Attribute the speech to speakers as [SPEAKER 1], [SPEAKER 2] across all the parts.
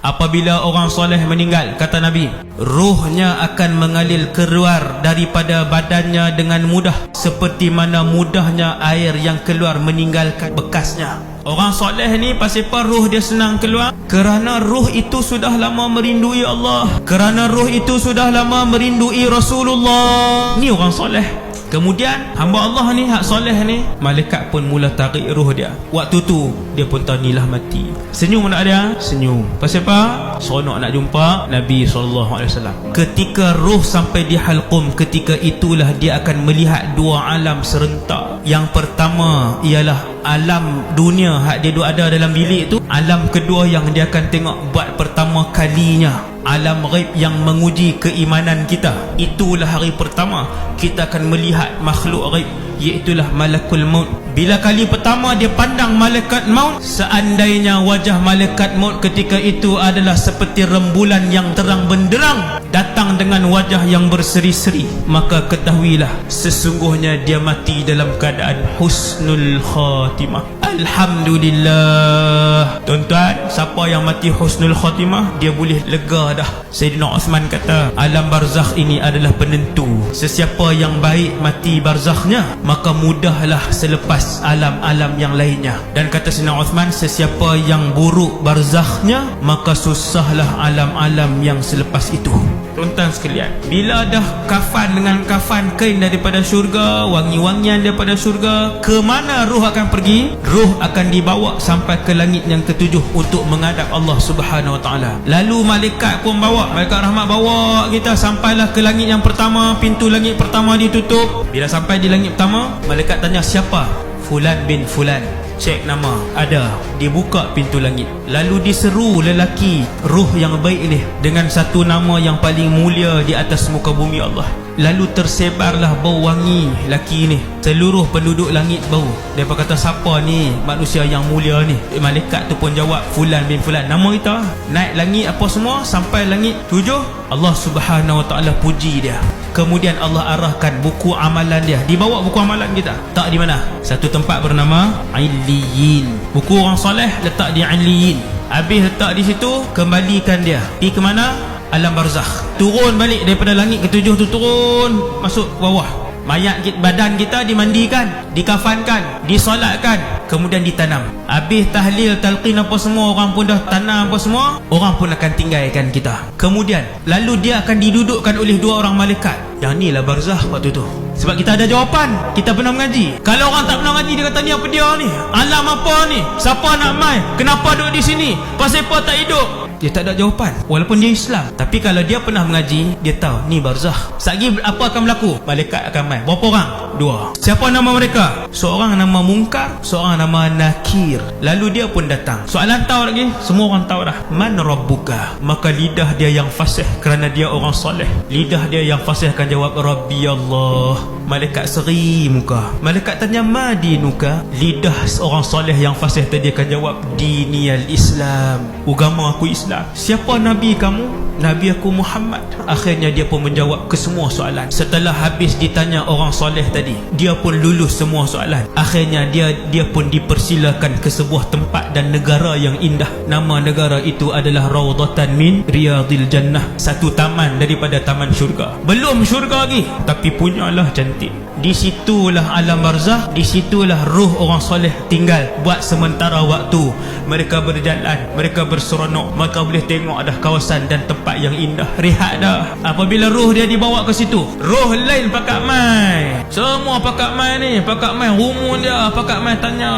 [SPEAKER 1] Apabila orang soleh meninggal, kata Nabi, ruhnya akan mengalir keluar daripada badannya dengan mudah, seperti mana mudahnya air yang keluar meninggalkan bekasnya. Orang soleh ni pasal apa ruh dia senang keluar? Kerana ruh itu sudah lama merindui Allah, kerana ruh itu sudah lama merindui Rasulullah. Ni orang soleh. Kemudian hamba Allah ni, hak soleh ni, malaikat pun mula tarik ruh dia. Waktu tu dia pun tahu nilah mati. Senyum tak dia? Senyum. Pasal apa? Seronok nak jumpa Nabi SAW. Ketika ruh sampai di halqum, ketika itulah dia akan melihat dua alam serentak. Yang pertama ialah alam dunia, hak dia ada dalam bilik tu. Alam kedua yang dia akan tengok buat pertama kalinya, alam ghaib yang menguji keimanan kita. Itulah hari pertama kita akan melihat makhluk ghaib, iaitulah malakul maut. Bila kali pertama dia pandang malaikat maut, seandainya wajah malaikat maut ketika itu adalah seperti rembulan yang terang benderang, datang dengan wajah yang berseri-seri, maka ketahuilah sesungguhnya dia mati dalam keadaan husnul khatimah. Alhamdulillah. Tuan-tuan, siapa yang mati husnul khatimah, dia boleh lega dah. Sayyidina Uthman kata, alam barzakh ini adalah penentu. Sesiapa yang baik mati barzakhnya, maka mudahlah selepas alam-alam yang lainnya. Dan kata Sayyidina Uthman, sesiapa yang buruk barzakhnya, maka susahlah alam-alam yang selepas itu. Tuan-tuan sekalian, bila dah kafan dengan kafan kain daripada syurga, wangi-wangian daripada syurga, ke mana ruh akan pergi? Ruh akan dibawa sampai ke langit yang ketujuh untuk menghadap Allah Subhanahu Wa Taala. Lalu malaikat pun bawa, malaikat rahmat bawa kita sampailah ke langit yang pertama. Pintu langit pertama ditutup. Bila sampai di langit pertama, malaikat tanya siapa? Fulan bin Fulan. Cek nama, ada. Dibuka pintu langit, lalu diseru lelaki ruh yang baik ni dengan satu nama yang paling mulia di atas muka bumi Allah. Lalu tersebarlah bau wangi lelaki ni. Seluruh penduduk langit bau. Mereka kata, siapa ni manusia yang mulia ni? Malaikat tu pun jawab, Fulan bin Fulan. Nama kita. Naik langit apa semua, sampai langit 7. Allah Subhanahu Wa Taala puji dia. Kemudian Allah arahkan buku amalan dia. Dibawa buku amalan kita. Tak di mana? Satu tempat bernama Illiyin. Buku orang soleh letak di Illiyin. Habis letak di situ, kembalikan dia. Pergi ke mana? Alam barzakh. Turun balik daripada langit ke-7 tu, turun masuk bawah. Mayat kita, badan kita dimandikan, dikafankan, disolatkan, kemudian ditanam. Habis tahlil, talqin apa semua, orang pun dah tanam apa semua, orang pun akan tinggalkan kita. Kemudian lalu dia akan didudukkan oleh dua orang malaikat. Yang ni lah barzakh waktu tu. Sebab kita ada jawapan, kita pernah mengaji. Kalau orang tak pernah mengaji, dia kata, ni apa dia ni? Alam apa ni? Siapa nak mai? Kenapa duduk di sini? Pasal apa tak hidup? Dia tak ada jawapan, walaupun dia Islam. Tapi kalau dia pernah mengaji, dia tahu ni barzakh. Satgi apa akan berlaku? Malaikat akan main. Berapa orang? 2. Siapa nama mereka? Seorang nama Munkar, seorang nama Nakir. Lalu dia pun datang. Soalan tahu lagi? Semua orang tahu dah. Man Rabbuka? Maka lidah dia yang fasih, kerana dia orang soleh. Lidah dia yang fasih akan jawab, Rabbi Allah. Malaikat seri muka. Malaikat tanya, ma dinuka? Lidah orang soleh yang fasih tadi akan jawab, diniyal Islam. Agama aku Islam. Siapa Nabi kamu? Nabi aku Muhammad. Akhirnya dia pun menjawab ke semua soalan. Setelah habis ditanya orang soleh tadi, dia pun lulus semua soalan. Akhirnya dia pun dipersilakan ke sebuah tempat dan negara yang indah. Nama negara itu adalah Raudhatan min Riyadil Jannah. Satu taman daripada taman syurga. Belum syurga lagi, tapi punyalah cantik. Di situlah alam barzakh, di situlah ruh orang soleh tinggal buat sementara waktu. Mereka berjalan, mereka berseronok, mereka boleh tengok dah kawasan dan tempat yang indah. Rehat dah. Apabila ruh dia dibawa ke situ, ruh lain pakat mai. Semua pakat mai ni, pakat mai rumun dia, pakat mai tanya,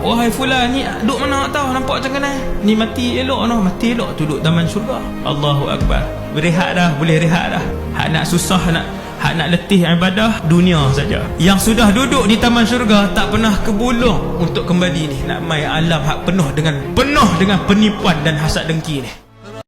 [SPEAKER 1] wahai Fulan, ni duduk mana tahu, nampak macam mana? Ni mati elok noh, mati elok tu duduk taman syurga. Allahu Akbar. Berehat dah, boleh rehat dah. Hak nak susah, hak nak letih ibadah dunia saja. Yang sudah duduk di taman syurga tak pernah kebulung untuk kembali ni, nak mai alam hak penuh dengan penipuan dan hasad dengki ni.